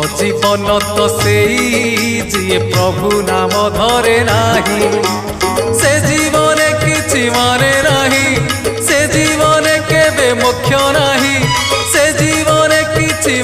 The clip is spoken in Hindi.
जीवन तो सेई जी प्रभु नाम धरे नाही से जीवन किछि माने नाही से जीवन केबे मोक्ष नाही से जीवन किछि